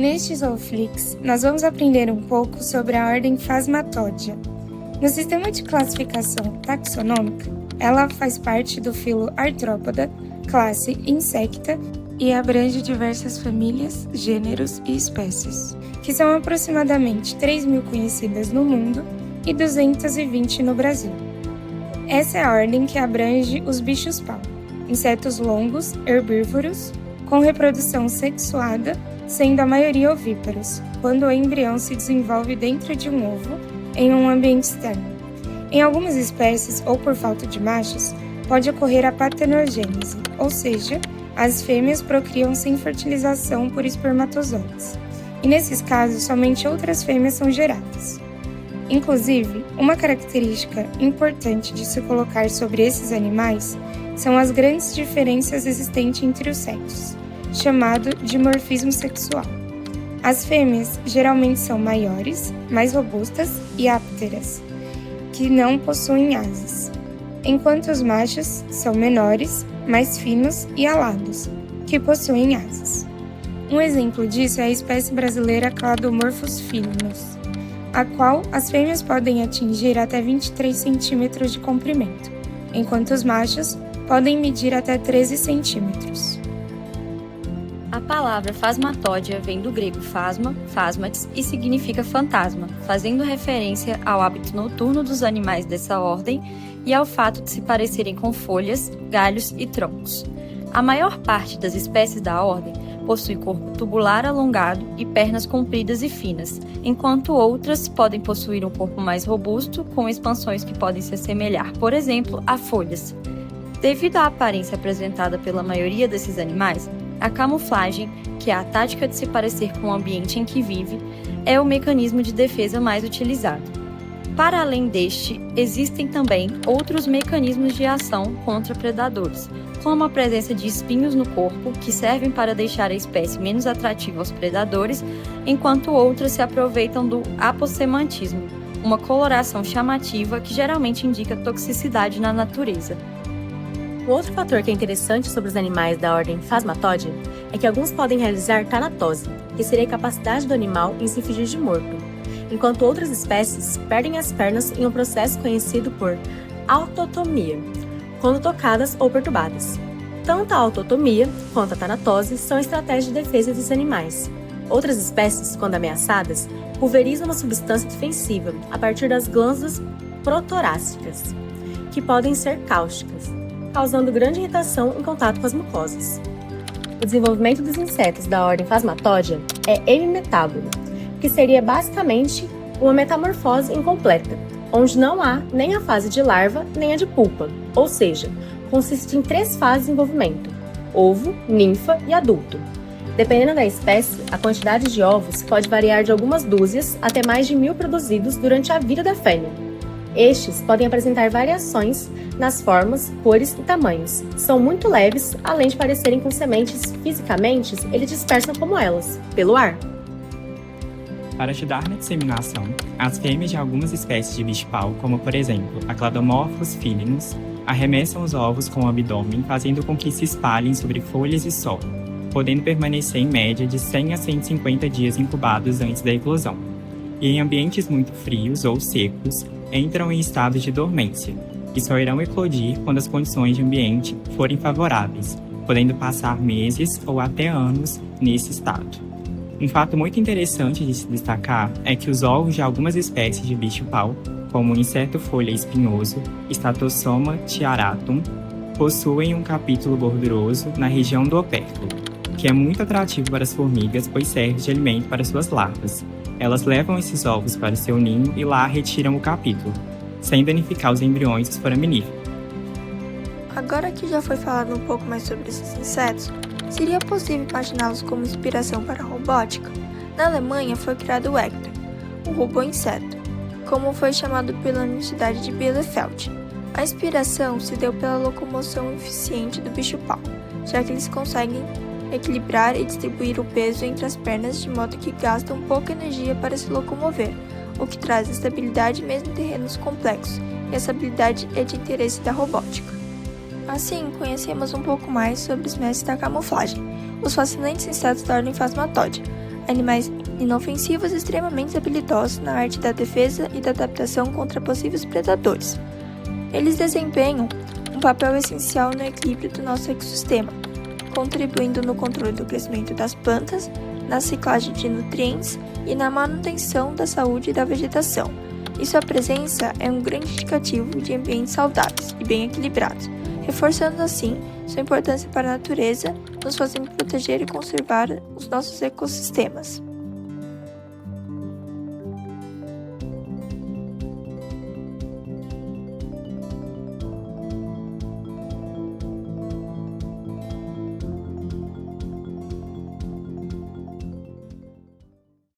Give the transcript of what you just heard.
Neste Zooflix, nós vamos aprender um pouco sobre a ordem Phasmatodea. No sistema de classificação taxonômica, ela faz parte do filo Arthropoda, classe Insecta, e abrange diversas famílias, gêneros e espécies, que são aproximadamente 3.000 conhecidas no mundo e 220 no Brasil. Essa é a ordem que abrange os bichos-pau, insetos longos, herbívoros, com reprodução sexuada, sendo a maioria ovíparos, quando o embrião se desenvolve dentro de um ovo em um ambiente externo. Em algumas espécies, ou por falta de machos, pode ocorrer a partenogênese, ou seja, as fêmeas procriam sem fertilização por espermatozoides, e nesses casos somente outras fêmeas são geradas. Inclusive, uma característica importante de se colocar sobre esses animais são as grandes diferenças existentes entre os sexos, chamado de dimorfismo sexual. As fêmeas geralmente são maiores, mais robustas e ápteras, que não possuem asas, enquanto os machos são menores, mais finos e alados, que possuem asas. Um exemplo disso é a espécie brasileira Cladomorphus filinus, a qual as fêmeas podem atingir até 23 centímetros de comprimento, enquanto os machos podem medir até 13 centímetros. A palavra Phasmatodea vem do grego phasma, phasmatis, e significa fantasma, fazendo referência ao hábito noturno dos animais dessa ordem e ao fato de se parecerem com folhas, galhos e troncos. A maior parte das espécies da ordem possui corpo tubular alongado e pernas compridas e finas, enquanto outras podem possuir um corpo mais robusto, com expansões que podem se assemelhar, por exemplo, a folhas. Devido à aparência apresentada pela maioria desses animais, a camuflagem, que é a tática de se parecer com o ambiente em que vive, é o mecanismo de defesa mais utilizado. Para além deste, existem também outros mecanismos de ação contra predadores, como a presença de espinhos no corpo, que servem para deixar a espécie menos atrativa aos predadores, enquanto outras se aproveitam do aposematismo, uma coloração chamativa que geralmente indica toxicidade na natureza. Um outro fator que é interessante sobre os animais da ordem Phasmatodea é que alguns podem realizar tanatose, que seria a capacidade do animal em se fingir de morto, enquanto outras espécies perdem as pernas em um processo conhecido por autotomia, quando tocadas ou perturbadas. Tanto a autotomia quanto a tanatose são estratégias de defesa dos animais. Outras espécies, quando ameaçadas, pulverizam uma substância defensiva a partir das glândulas protorácicas, que podem ser cáusticas, causando grande irritação em contato com as mucosas. O desenvolvimento dos insetos da ordem Phasmatodea é hemimetábulo, que seria basicamente uma metamorfose incompleta, onde não há nem a fase de larva nem a de pupa, ou seja, consiste em 3 fases de desenvolvimento: ovo, ninfa e adulto. Dependendo da espécie, a quantidade de ovos pode variar de algumas dúzias até mais de 1.000 produzidos durante a vida da fêmea. Estes podem apresentar variações nas formas, cores e tamanhos. São muito leves, além de parecerem com sementes fisicamente, eles dispersam como elas, pelo ar. Para ajudar na disseminação, as fêmeas de algumas espécies de bicho-pau, como por exemplo a Cladomorphus filinus, arremessam os ovos com o abdômen, fazendo com que se espalhem sobre folhas e solo, podendo permanecer em média de 100 a 150 dias incubados antes da eclosão. E em ambientes muito frios ou secos, entram em estado de dormência, e só irão eclodir quando as condições de ambiente forem favoráveis, podendo passar meses ou até anos nesse estado. Um fato muito interessante de se destacar é que os ovos de algumas espécies de bicho-pau, como o inseto-folha espinhoso, Statosoma tiaratum, possuem um capítulo gorduroso na região do opérculo, que é muito atrativo para as formigas, pois serve de alimento para suas larvas. Elas levam esses ovos para seu ninho e lá retiram o capítulo, sem danificar os embriões dos foraminíferos. Agora que já foi falado um pouco mais sobre esses insetos, seria possível imaginá-los como inspiração para a robótica? Na Alemanha foi criado o Hector, o robô-inseto, como foi chamado pela Universidade de Bielefeld. A inspiração se deu pela locomoção eficiente do bicho-pau, já que eles conseguem equilibrar e distribuir o peso entre as pernas de modo que gastam pouca energia para se locomover, o que traz estabilidade mesmo em terrenos complexos, e essa habilidade é de interesse da robótica. Assim, conhecemos um pouco mais sobre os mestres da camuflagem, os fascinantes insetos da ordem Phasmatodea. animais inofensivos extremamente habilidosos na arte da defesa e da adaptação contra possíveis predadores. Eles desempenham um papel essencial no equilíbrio do nosso ecossistema, contribuindo no controle do crescimento das plantas, na ciclagem de nutrientes e na manutenção da saúde da vegetação. E sua presença é um grande indicativo de ambientes saudáveis e bem equilibrados, reforçando assim sua importância para a natureza, nos fazendo proteger e conservar os nossos ecossistemas.